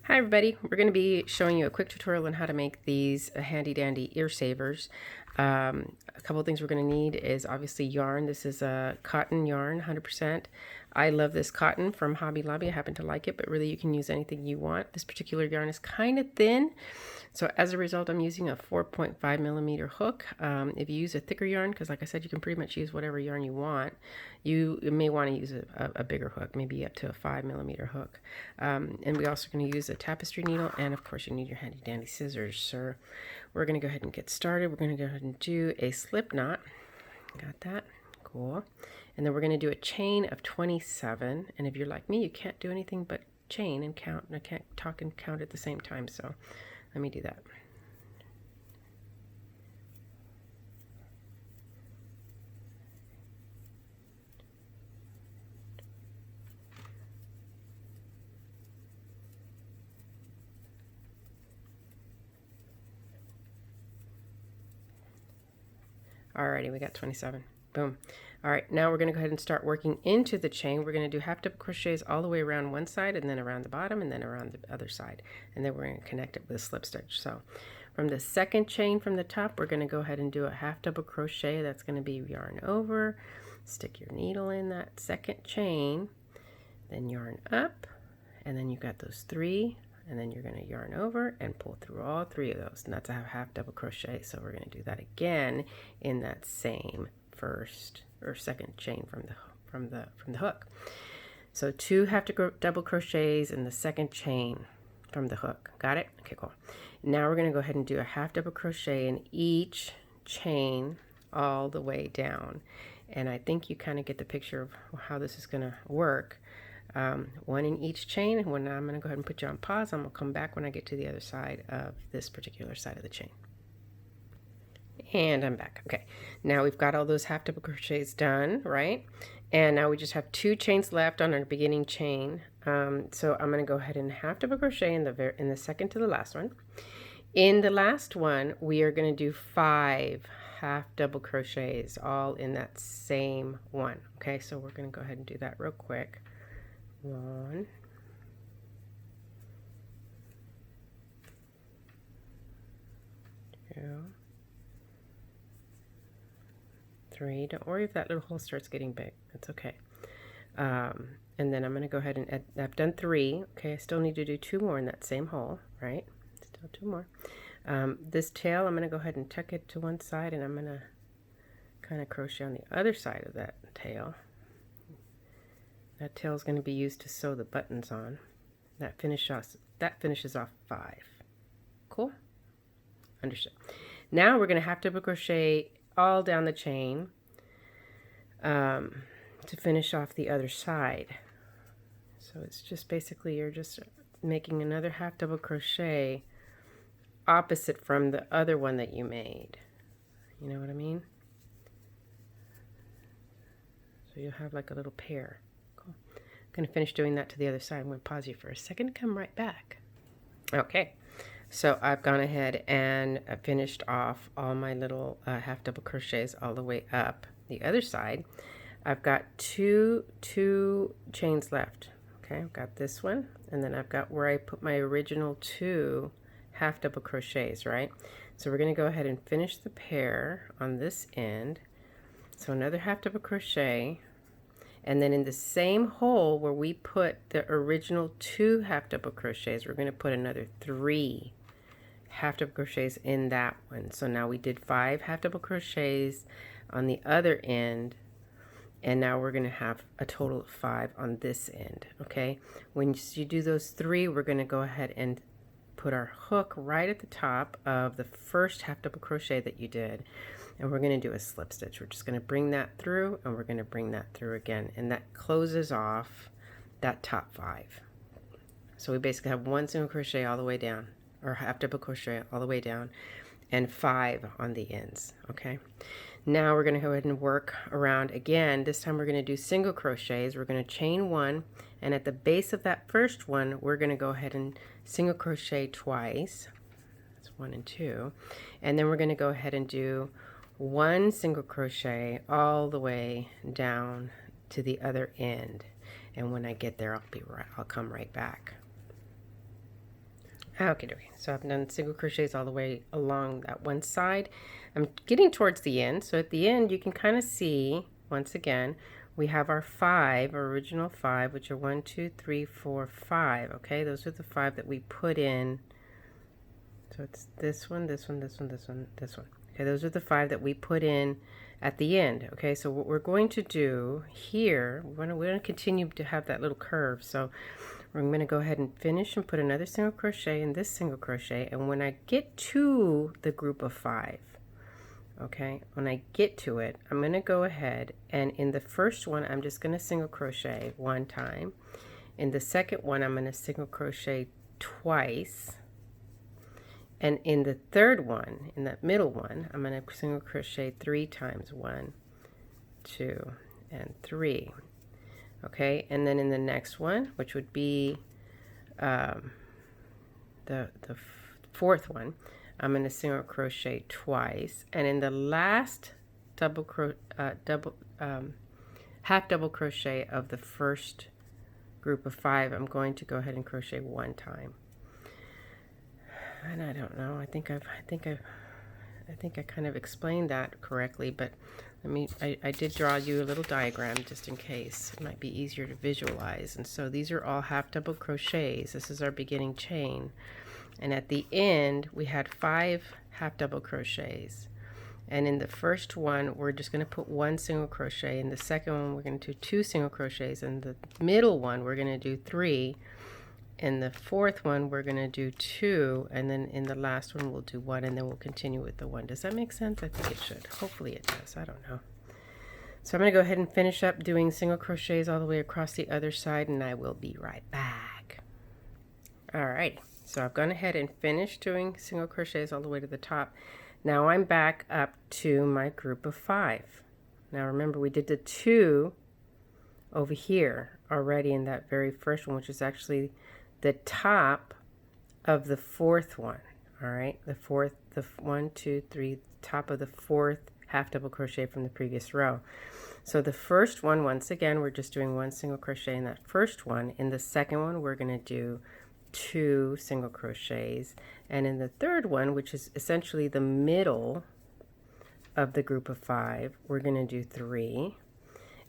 Hi everybody, we're going to be showing you a quick tutorial on how to make these handy dandy ear savers. A couple of things we're going to need is obviously yarn. This is a cotton yarn, 100%. I love this cotton from Hobby Lobby. I happen to like it, but really you can use anything you want. This particular yarn is kind of thin, so as a result I'm using a 4.5 millimeter hook. If you use a thicker yarn, because like I said, you can pretty much use whatever yarn you want, you may want to use a bigger hook, maybe up to a 5 millimeter hook. And we also going to use a tapestry needle, and of course you need your handy dandy scissors. So we're going to go ahead and get started. We're going to go ahead and do a slip knot. Got that? Cool. And then we're going to do a chain of 27. And if you're like me, you can't do anything but chain and count, and I can't talk and count at the same time, so let me do that. Alrighty, we got 27. Boom. All right, now we're going to go ahead and start working into the chain. We're going to do half double crochets all the way around one side, and then around the bottom, and then around the other side, and then we're going to connect it with a slip stitch. So from the second chain from the top, we're going to go ahead and do a half double crochet. That's going to be yarn over, stick your needle in that second chain, then yarn up, and then you've got those three, and then you're going to yarn over and pull through all three of those, and that's a half double crochet. So we're going to do that again in that same first or second chain from the hook. So two double crochets in the second chain from the hook. Got it? Okay, cool. Now we're going to go ahead and do a half double crochet in each chain all the way down, and I think you kind of get the picture of how this is going to work. One in each chain, and when I'm going to go ahead and put you on pause, I'm going to come back when I get to the other side of this particular side of the chain. And I'm back. Okay, now we've got all those half double crochets done, right? And now we just have two chains left on our beginning chain. So I'm going to go ahead and half double crochet in the second to the last one. In the last one, we are going to do 5 half double crochets all in that same one. Okay, so we're going to go ahead and do that real quick. 1, 2, 3. Don't worry if that little hole starts getting big. That's okay. And then I'm going to go ahead and I've done 3. Okay, I still need to do 2 more in that same hole, right? Still 2 more. This tail, I'm going to go ahead and tuck it to one side, and I'm going to kind of crochet on the other side of that tail. That tail is going to be used to sew the buttons on. That finishes off 5. Cool? Understood. Now we're going to half double crochet all down the chain to finish off the other side. So it's just basically you're just making another half double crochet opposite from the other one that you made. You know what I mean? So you'll have like a little pair. Cool. I'm going to finish doing that to the other side. I'm going to pause you for a second, come right back. Okay. So I've gone ahead and finished off all my little half double crochets all the way up the other side. I've got two chains left. Okay, I've got this one, and then I've got where I put my original 2 half double crochets, right? So we're going to go ahead and finish the pair on this end. So another half double crochet, and then in the same hole where we put the original 2 half double crochets, we're going to put another 3 half double crochets in that one. So now we did 5 half double crochets on the other end, and now we're going to have a total of 5 on this end. Okay, when you do those 3, we're going to go ahead and put our hook right at the top of the first half double crochet that you did, and we're going to do a slip stitch. We're just going to bring that through, and we're going to bring that through again, and that closes off that top 5. So we basically have 1 single crochet all the way down, or half double crochet all the way down, and 5 on the ends. Okay, now we're going to go ahead and work around again. This time we're going to do single crochets. We're going to chain 1, and at the base of that first one we're going to go ahead and single crochet twice. That's 1 and 2, and then we're going to go ahead and do 1 single crochet all the way down to the other end, and when I get there I'll come right back. Okay, so I've done single crochets all the way along that one side. I'm getting towards the end, so at the end you can kind of see, once again, we have our our original 5, which are 1, 2, 3, 4, 5. Okay, those are the 5 that we put in. So it's this one, this one, this one, this one, this one. Okay, those are the 5 that we put in at the end. Okay, so what we're going to do here, we're going to continue to have that little curve. So I'm going to go ahead and finish and put another single crochet in this single crochet, and when I get to the group of 5, okay, when I get to it, I'm going to go ahead and in the first one I'm just going to single crochet 1 time. In the second one I'm going to single crochet twice, and in the third one, in that middle one, I'm going to single crochet 3 times. 1, 2, and 3. Okay, and then in the next one, which would be the fourth one, I'm going to single crochet twice, and in the last half double crochet of the first group of 5, I'm going to go ahead and crochet 1 time. And I don't know, I think I kind of explained that correctly, but I did draw you a little diagram just in case. It might be easier to visualize. And so these are all half double crochets. This is our beginning chain. And at the end, we had 5 half double crochets. And in the first one, we're just going to put 1 single crochet. In the second one, we're going to do 2 single crochets. In the middle one, we're going to do 3. In the fourth one, we're going to do 2, and then in the last one, we'll do 1, and then we'll continue with the 1. Does that make sense? I think it should. Hopefully it does. I don't know. So I'm going to go ahead and finish up doing single crochets all the way across the other side, and I will be right back. Alright, so I've gone ahead and finished doing single crochets all the way to the top. Now I'm back up to my group of 5. Now remember, we did the 2 over here already in that very first one, which is actually the top of the fourth one. All right, the 1, 2, 3, top of the fourth half double crochet from the previous row. So the first one, once again, we're just doing 1 single crochet in that first one. In the second one, we're going to do 2 single crochets, and in the third one, which is essentially the middle of the group of 5, we're going to do 3.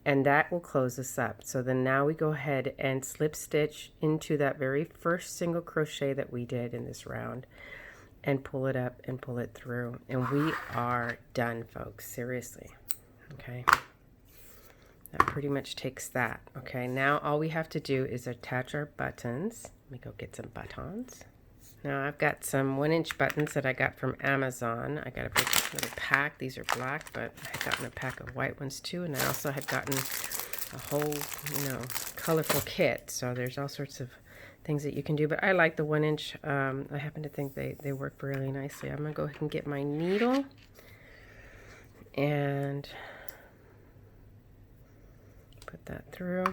And that will close us up. So then now we go ahead and slip stitch into that very first single crochet that we did in this round and pull it up and pull it through. And we are done, folks. Seriously. Okay. That pretty much takes that. Okay. Now all we have to do is attach our buttons. Let me go get some buttons. Now I've got some 1-inch buttons that I got from Amazon. I got a big little pack. These are black, but I had gotten a pack of white ones too. And I also had gotten a whole, colorful kit. So there's all sorts of things that you can do. But I like the 1-inch. I happen to think they work really nicely. I'm going to go ahead and get my needle. And put that through.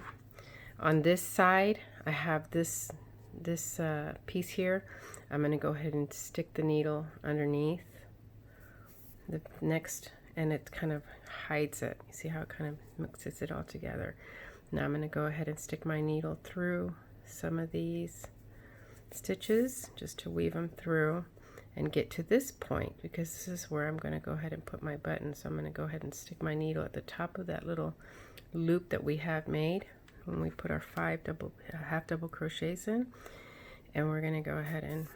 On this side, I have this piece here. I'm going to go ahead and stick the needle underneath the next, and it kind of hides it. You see how it kind of mixes it all together. Now I'm going to go ahead and stick my needle through some of these stitches just to weave them through and get to this point, because this is where I'm going to go ahead and put my button. So I'm going to go ahead and stick my needle at the top of that little loop that we have made when we put our 5 half double crochets in, and we're going to go ahead and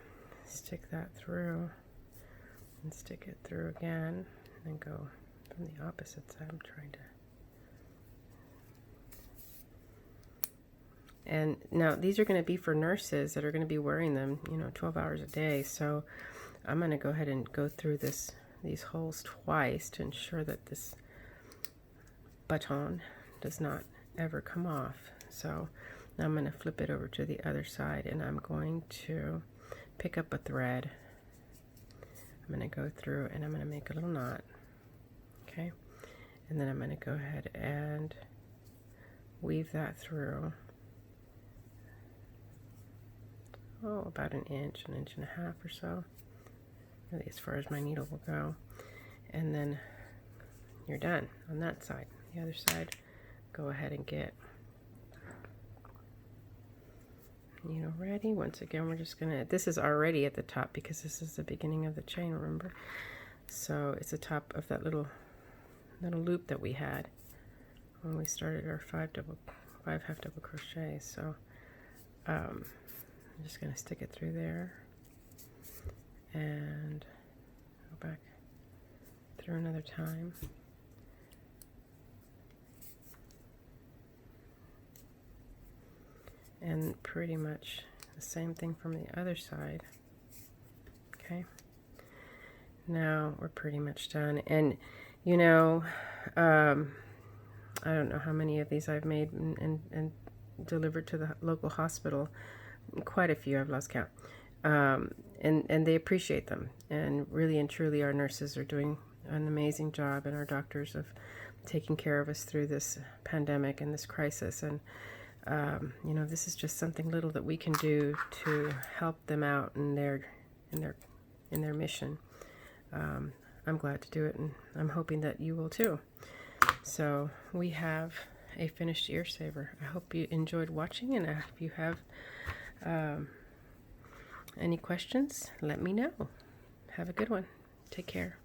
stick that through and stick it through again, and go from the opposite side. I'm trying to. And now these are going to be for nurses that are going to be wearing them 12 hours a day. So I'm going to go ahead and go through these holes twice to ensure that this button does not ever come off. So now I'm going to flip it over to the other side, and I'm going to pick up a thread. I'm going to go through and I'm going to make a little knot. Okay, and then I'm going to go ahead and weave that through about an inch and a half or so, really as far as my needle will go. And then you're done on that side. The other side, go ahead and get ready. Once again, we're just gonna, this is already at the top because this is the beginning of the chain, remember? So it's the top of that little loop that we had when we started our 5 half double crochets. So I'm just gonna stick it through there and go back through another time. And pretty much the same thing from the other side. Okay. Now we're pretty much done. And I don't know how many of these I've made and delivered to the local hospital. Quite a few, I've lost count. And they appreciate them. And really and truly our nurses are doing an amazing job, and our doctors of taking care of us through this pandemic and this crisis. And this is just something little that we can do to help them out in their mission. I'm glad to do it, and I'm hoping that you will too. So we have a finished Earsaver. I hope you enjoyed watching, and if you have any questions, let me know. Have a good one. Take care.